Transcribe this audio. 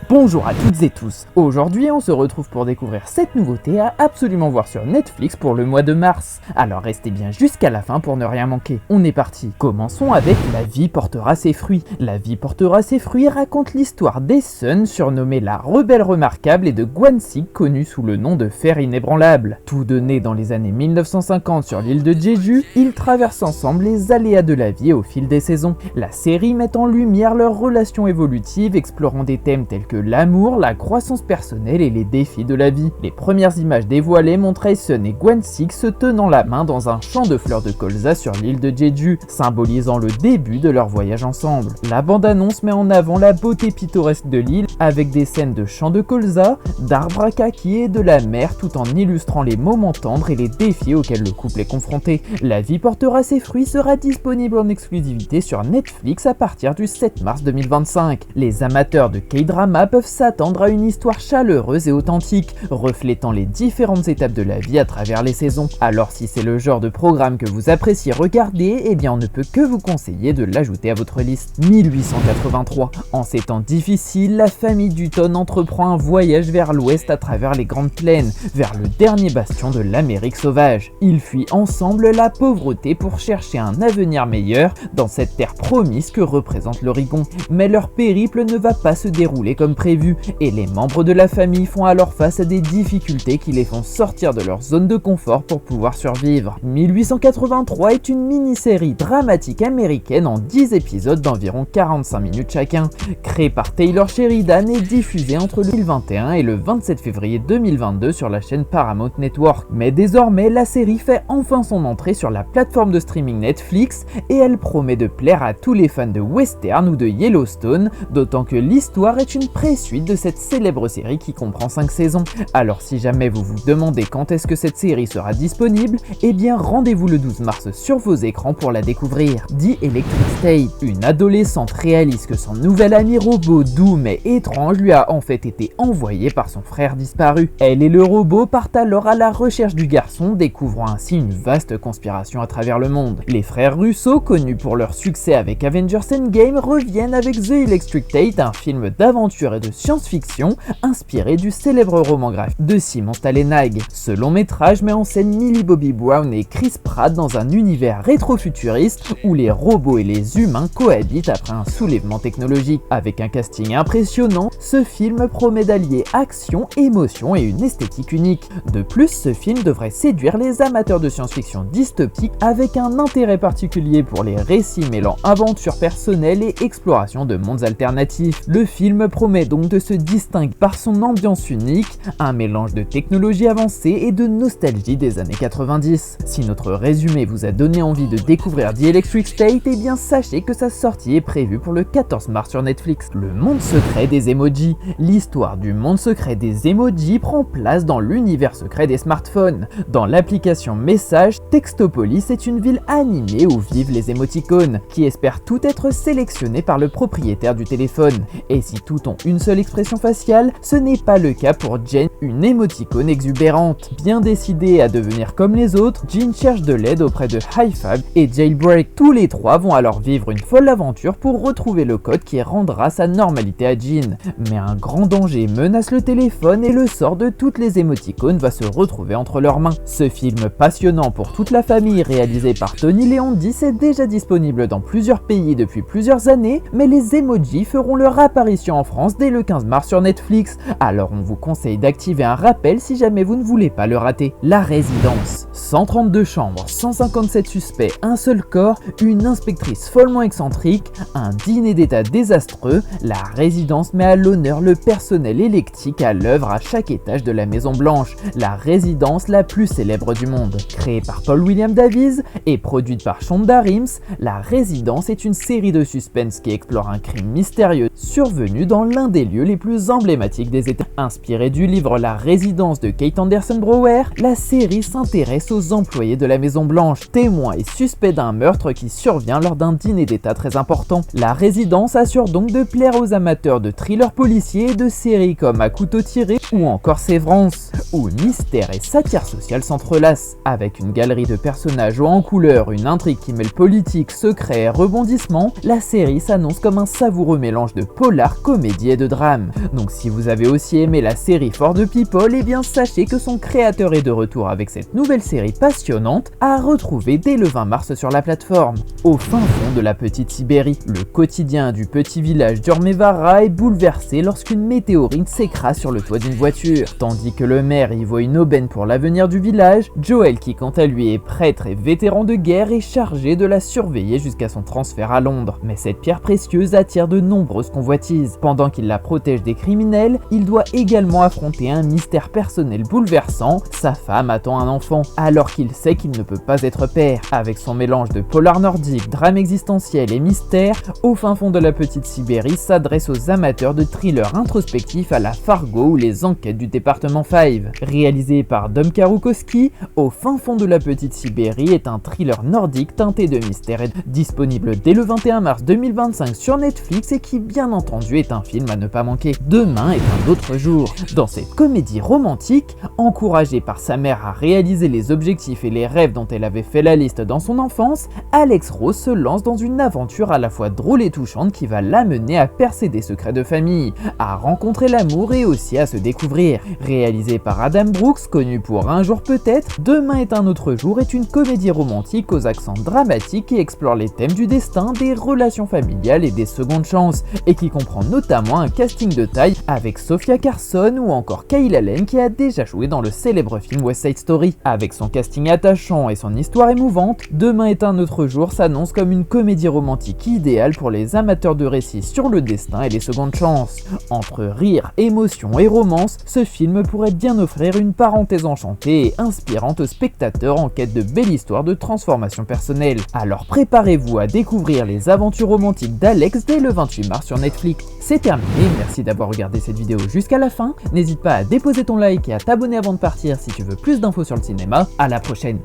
Bonjour à toutes et tous, aujourd'hui on se retrouve pour découvrir cette nouveauté à absolument voir sur Netflix pour le mois de mars. Alors restez bien jusqu'à la fin pour ne rien manquer. On est parti. Commençons avec La vie portera ses fruits. La vie portera ses fruits raconte l'histoire d'Esun, surnommée la rebelle remarquable, et de Gwansik, connue sous le nom de Fer inébranlable. Tous deux nés dans les années 1950 sur l'île de Jeju, ils traversent ensemble les aléas de la vie au fil des saisons. La série met en lumière leurs relations évolutives, explorant des thèmes tels que l'amour, la croissance personnelle et les défis de la vie. Les premières images dévoilées montrent Esun et Gwansik se tenant la main dans un champ de fleurs de colza sur l'île de Jeju, symbolisant le début de leur voyage ensemble. La bande-annonce met en avant la beauté pittoresque de l'île avec des scènes de champs de colza, d'arbres à kaki et de la mer, tout en illustrant les moments tendres et les défis auxquels le couple est confronté. La vie portera ses fruits sera disponible en exclusivité sur Netflix à partir du 7 mars 2025. Les amateurs de K-drama peuvent s'attendre à une histoire chaleureuse et authentique, reflétant les différentes étapes de la vie à travers les saisons. Alors si c'est le genre de programme que vous appréciez regarder, eh bien on ne peut que vous conseiller de l'ajouter à votre liste. 1883. En ces temps difficiles, la famille Dutton entreprend un voyage vers l'ouest à travers les grandes plaines, vers le dernier bastion de l'Amérique sauvage. Ils fuient ensemble la pauvreté pour chercher un avenir meilleur dans cette terre promise que représente l'Oregon. Mais leur périple ne va pas se dérouler comme prévu, et les membres de la famille font alors face à des difficultés qui les font sortir de leur zone de confort pour pouvoir survivre. 1883 est une mini-série dramatique américaine en 10 épisodes d'environ 45 minutes chacun, créée par Taylor Sheridan et diffusée entre le 2021 et le 27 février 2022 sur la chaîne Paramount Network. Mais désormais, la série fait enfin son entrée sur la plateforme de streaming Netflix et elle promet de plaire à tous les fans de western ou de Yellowstone, d'autant que l'histoire est une suite de cette célèbre série qui comprend 5 saisons. Alors si jamais vous vous demandez quand est-ce que cette série sera disponible, eh bien rendez-vous le 12 mars sur vos écrans pour la découvrir. The Electric State, une adolescente réalise que son nouvel ami robot doux mais étrange lui a en fait été envoyé par son frère disparu. Elle et le robot partent alors à la recherche du garçon, découvrant ainsi une vaste conspiration à travers le monde. Les frères Russo, connus pour leur succès avec Avengers Endgame, reviennent avec The Electric State, un film d'aventure et de science-fiction inspiré du célèbre roman graphique de Simon Stalenaeg. Ce long métrage met en scène Millie Bobby Brown et Chris Pratt dans un univers rétro-futuriste où les robots et les humains cohabitent après un soulèvement technologique. Avec un casting impressionnant, ce film promet d'allier action, émotion et une esthétique unique. De plus, ce film devrait séduire les amateurs de science-fiction dystopique avec un intérêt particulier pour les récits mêlant aventure personnelle et exploration de mondes alternatifs. Le film promet donc de se distingue par son ambiance unique, un mélange de technologie avancée et de nostalgie des années 90. Si notre résumé vous a donné envie de découvrir The Electric State, eh bien sachez que sa sortie est prévue pour le 14 mars sur Netflix. Le monde secret des emojis. L'histoire du monde secret des emojis prend place dans l'univers secret des smartphones. Dans l'application Message, Textopolis est une ville animée où vivent les émoticônes, qui espèrent tout être sélectionnés par le propriétaire du téléphone. Et si tout ont une seule expression faciale, ce n'est pas le cas pour Jen, une émoticône exubérante. Bien décidée à devenir comme les autres, Jean cherche de l'aide auprès de HiFab et Jailbreak. Tous les trois vont alors vivre une folle aventure pour retrouver le code qui rendra sa normalité à Jean. Mais un grand danger menace le téléphone et le sort de toutes les émoticônes va se retrouver entre leurs mains. Ce film passionnant pour toute la famille réalisé par Tony Leondis est déjà disponible dans plusieurs pays depuis plusieurs années, mais les emojis feront leur apparition en France dès le 15 mars sur Netflix, alors on vous conseille d'activer un rappel si jamais vous ne voulez pas le rater. La résidence. 132 chambres, 157 suspects, un seul corps, une inspectrice follement excentrique, un dîner d'état désastreux, la résidence met à l'honneur le personnel électrique à l'œuvre à chaque étage de la Maison Blanche, la résidence la plus célèbre du monde. Créée par Paul William Davies et produite par Shonda Rhimes, la résidence est une série de suspense qui explore un crime mystérieux survenu dans l'un des lieux les plus emblématiques des États. Inspirée du livre La résidence de Kate Anderson Brower, la série s'intéresse aux aux employés de la Maison Blanche, témoins et suspects d'un meurtre qui survient lors d'un dîner d'État très important. La résidence assure donc de plaire aux amateurs de thrillers policiers et de séries comme À couteau tiré ou encore Sévrance, où mystère et satire sociale s'entrelacent. Avec une galerie de personnages hauts en couleur, une intrigue qui mêle politique, secret et rebondissement, la série s'annonce comme un savoureux mélange de polar, comédie et de drame. Donc si vous avez aussi aimé la série For the People, eh bien sachez que son créateur est de retour avec cette nouvelle série passionnante à retrouver dès le 20 mars sur la plateforme. Au fin fond de la petite Sibérie, le quotidien du petit village d'Urmevara est bouleversé lorsqu'une météorite s'écrase sur le toit d'une voiture. Tandis que le maire y voit une aubaine pour l'avenir du village, Joel, qui quant à lui est prêtre et vétéran de guerre, est chargé de la surveiller jusqu'à son transfert à Londres. Mais cette pierre précieuse attire de nombreuses convoitises. Pendant qu'il la protège des criminels, il doit également affronter un mystère personnel bouleversant. Sa femme attend un enfant, alors qu'il sait qu'il ne peut pas être père. Avec son mélange de polar nordique, drame existentiel et mystère, Au fin fond de la petite Sibérie s'adresse aux amateurs de thrillers introspectifs à la Fargo ou les enquêtes du département 5. Réalisé par Dom Karukowski, Au fin fond de la petite Sibérie est un thriller nordique teinté de mystère et disponible dès le 21 mars 2025 sur Netflix et qui bien entendu est un film à ne pas manquer. Demain est un autre jour. Dans cette comédie romantique, encouragée par sa mère à réaliser les objectifs et les rêves dont elle avait fait la liste dans son enfance, Alex Rose se lance dans une aventure à la fois drôle et touchante qui va l'amener à percer des secrets de famille, à rencontrer l'amour et aussi à se découvrir. Réalisé par Adam Brooks, connu pour Un jour peut-être, Demain est un autre jour est une comédie romantique aux accents dramatiques qui explore les thèmes du destin, des relations familiales et des secondes chances, et qui comprend notamment un casting de taille avec Sofia Carson ou encore Kyle Allen qui a déjà joué dans le célèbre film West Side Story. Avec son casting attachant et son histoire émouvante, Demain est un autre jour s'annonce comme une comédie romantique idéale pour les amateurs de récits sur le destin et les secondes chances. Entre rire, émotion et romance, ce film pourrait bien offrir une parenthèse enchantée et inspirante aux spectateurs en quête de belles histoires de transformation personnelle. Alors préparez-vous à découvrir les aventures romantiques d'Alex dès le 28 mars sur Netflix. C'est terminé, merci d'avoir regardé cette vidéo jusqu'à la fin. N'hésite pas à déposer ton like et à t'abonner avant de partir si tu veux plus d'infos sur le cinéma. À la prochaine.